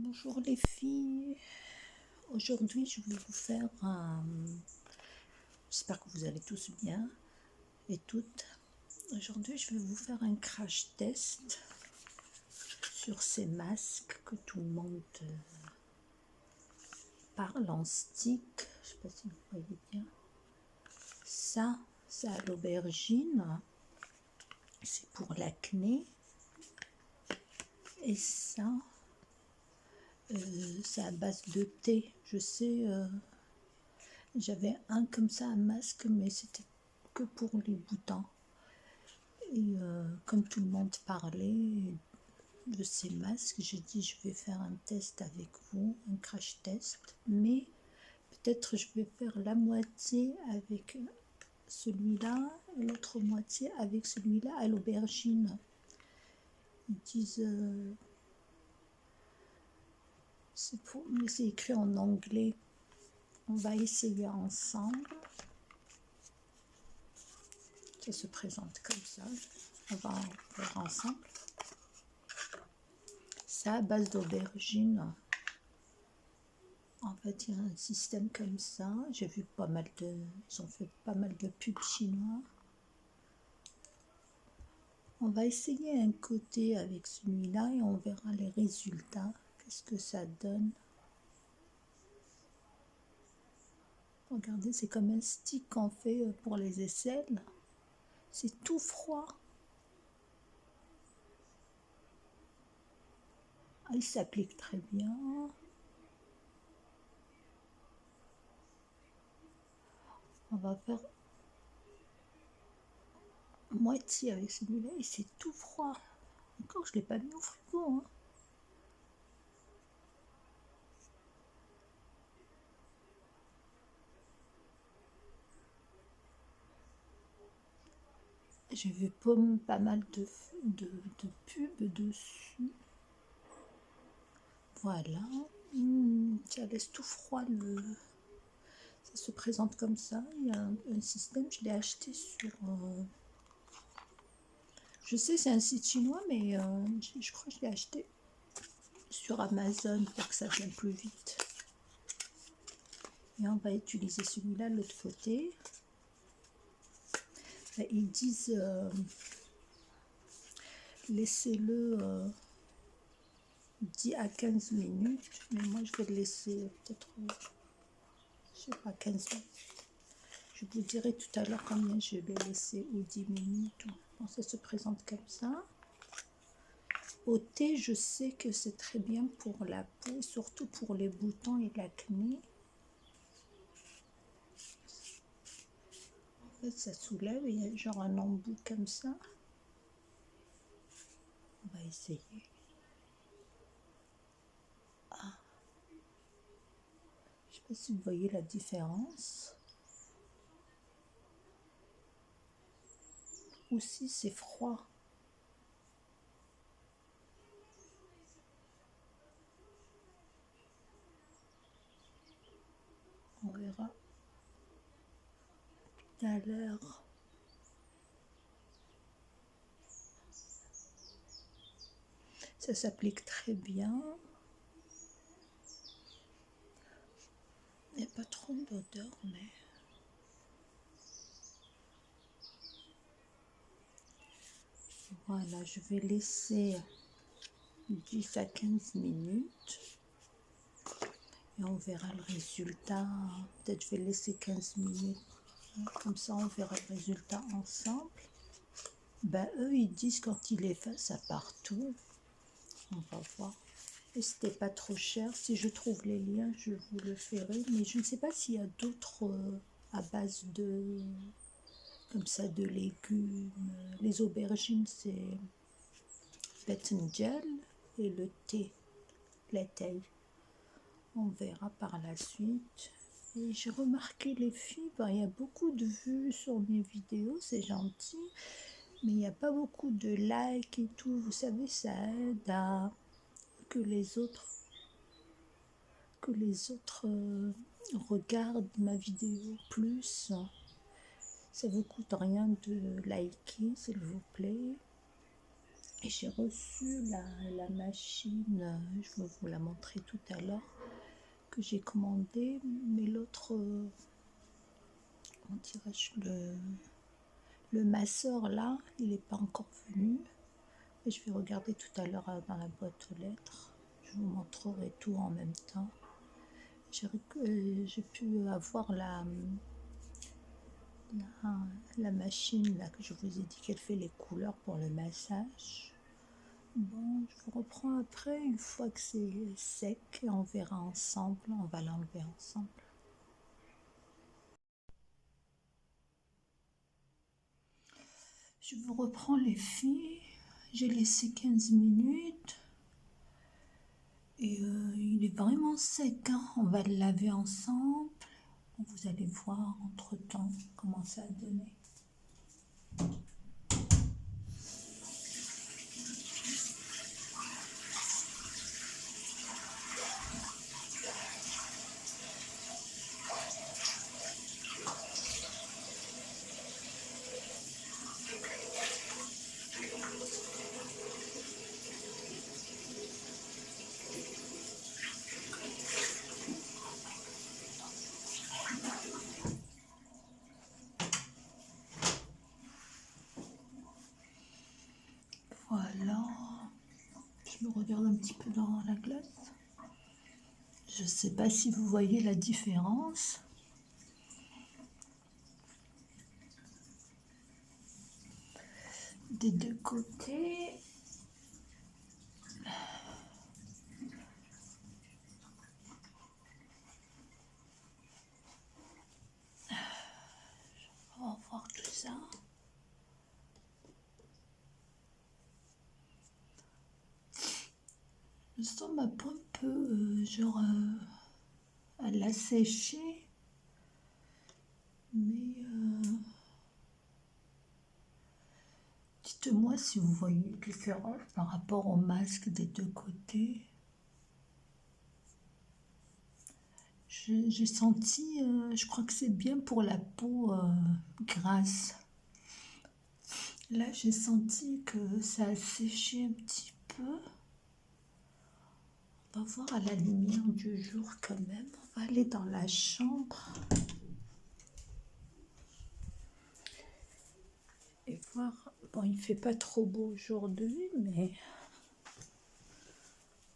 Bonjour les filles, aujourd'hui je vais vous faire un... J'espère que vous allez tous bien et toutes. Aujourd'hui je vais vous faire un crash test sur ces masques que tout le monde parle en stick. Je ne sais pas si vous voyez bien. Ça, c'est à l'aubergine, c'est pour l'acné. Et ça, c'est à base de thé. Je sais... j'avais un comme ça, un masque, mais c'était que pour les boutons. Et comme tout le monde parlait de ces masques, j'ai dit je vais faire un test avec vous, un crash test. Mais peut-être je vais faire la moitié avec celui-là et l'autre moitié avec celui-là à l'aubergine. Ils disent... mais c'est écrit en anglais. On va essayer ensemble. Ça se présente comme ça. On va faire ensemble. Ça à base d'aubergine. En fait, il y a un système comme ça. J'ai vu pas mal de... Ils ont fait pas mal de pubs chinois. On va essayer un côté avec celui-là et on verra les résultats. Qu'est-ce que ça donne? Regardez, c'est comme un stick qu'on fait pour les aisselles. C'est tout froid. Ah, il s'applique très bien. On va faire moitié avec celui-là et c'est tout froid. Encore, je ne l'ai pas mis au frigo. Hein. J'ai vu pas mal de pubs dessus. Voilà. Ça laisse tout froid. Ça se présente comme ça. Il y a un système. Je l'ai acheté sur... je sais, c'est un site chinois, mais je crois que je l'ai acheté sur Amazon pour que ça vienne plus vite. Et on va utiliser celui-là de l'autre côté. Et ils disent... laissez-le 10 à 15 minutes. Mais moi, je vais le laisser peut-être... je sais pas, 15 minutes. Je vous dirai tout à l'heure combien je vais laisser, ou 10 minutes. Bon, ça se présente comme ça. Au thé, je sais que c'est très bien pour la peau, surtout pour les boutons et l'acné. En fait, ça soulève, il y a genre un embout comme ça. On va essayer. Ah. Je ne sais pas si vous voyez la différence. Aussi, c'est froid. On verra tout à l'heure. Ça s'applique très bien. Il n'y a pas trop d'odeur, mais... Voilà, je vais laisser 10 à 15 minutes. Et on verra le résultat. Peut-être je vais laisser 15 minutes. Comme ça, on verra le résultat ensemble. Ben, eux, ils disent quand ils les font, ça part tout. On va voir. Et c'était pas trop cher. Si je trouve les liens, je vous le ferai. Mais je ne sais pas s'il y a d'autres à base de... comme ça, de légumes. Les aubergines, c'est Bettingel et le thé, la taille. On verra par la suite. Et j'ai remarqué les filles, ben, il y a beaucoup de vues sur mes vidéos, c'est gentil, mais il n'y a pas beaucoup de likes et tout. Vous savez, ça aide à que les autres regardent ma vidéo plus. Ça vous coûte rien de liker, s'il vous plaît. Et j'ai reçu la machine, je vais vous la montrer tout à l'heure, que j'ai commandée, mais l'autre, comment dirais-je, le masseur là, il n'est pas encore venu. Et je vais regarder tout à l'heure dans la boîte aux lettres. Je vous montrerai tout en même temps. J'ai pu avoir la machine là que je vous ai dit qu'elle fait les couleurs pour le massage. Bon, je vous reprends après, une fois que c'est sec, et on verra ensemble, on va l'enlever ensemble. Je vous reprends les filles, j'ai laissé 15 minutes et il est vraiment sec, hein. On va le laver ensemble. Vous allez voir entre temps comment ça a donné. Voilà, je me regarde un petit peu dans la glace. Je ne sais pas si vous voyez la différence. Des deux côtés. On va voir tout ça. Je sens ma peau un peu, genre, elle a séché. Mais dites-moi si vous voyez une différence par rapport au masque des deux côtés. J'ai senti, je crois que c'est bien pour la peau grasse. Là, j'ai senti que ça a séché un petit peu. On va voir à la lumière du jour quand même. On va aller dans la chambre et voir. Bon, il fait pas trop beau aujourd'hui, mais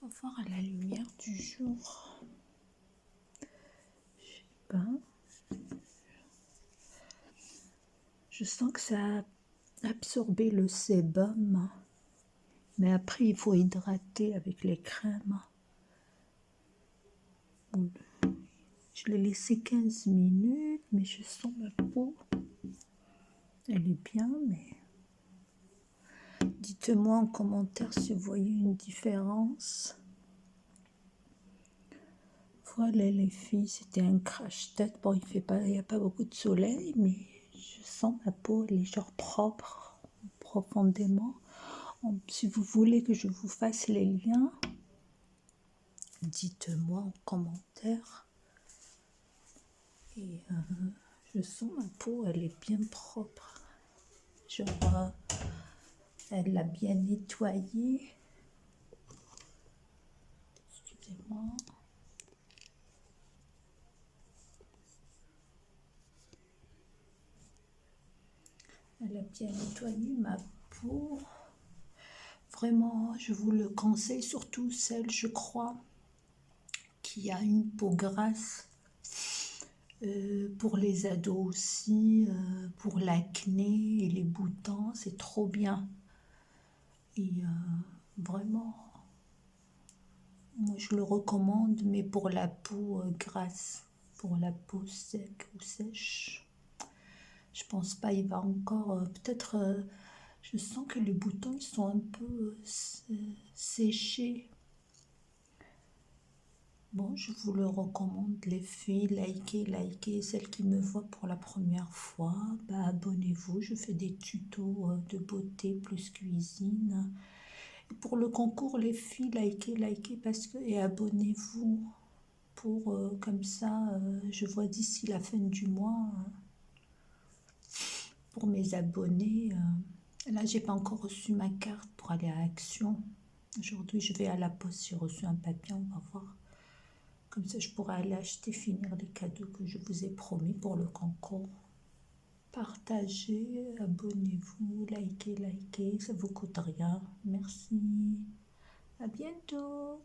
on va voir à la lumière du jour. Je sais pas. Je sens que ça a absorbé le sébum, mais après il faut hydrater avec les crèmes. Je l'ai laissé 15 minutes, mais je sens ma peau. Elle est bien, mais dites-moi en commentaire si vous voyez une différence. Voilà les filles, c'était un crash-tête. Bon, il n'y a pas beaucoup de soleil, mais je sens ma peau, elle est genre propre, profondément. Si vous voulez que je vous fasse les liens, dites-moi en commentaire. Et je sens ma peau, elle est bien propre. Genre, elle l'a bien nettoyée. Excusez-moi. Elle a bien nettoyé ma peau. Vraiment, je vous le conseille, surtout celle, je crois, qui a une peau grasse. Pour les ados aussi, pour l'acné et les boutons, c'est trop bien. Et vraiment, moi je le recommande, mais pour la peau grasse, pour la peau sec ou sèche, je pense pas, il va encore, peut-être, je sens que les boutons ils sont un peu séchés. Bon, je vous le recommande, les filles, likez. Celles qui me voient pour la première fois, bah, abonnez-vous. Je fais des tutos de beauté plus cuisine. Et pour le concours, les filles, likez parce que, et abonnez-vous. Pour comme ça, je vois d'ici la fin du mois, pour mes abonnés, Là, j'ai pas encore reçu ma carte pour aller à Action. Aujourd'hui, je vais à la poste, j'ai reçu un papier, on va voir. Comme ça, je pourrai aller acheter, finir les cadeaux que je vous ai promis pour le concours. Partagez, abonnez-vous, likez, ça vous coûte rien. Merci. À bientôt.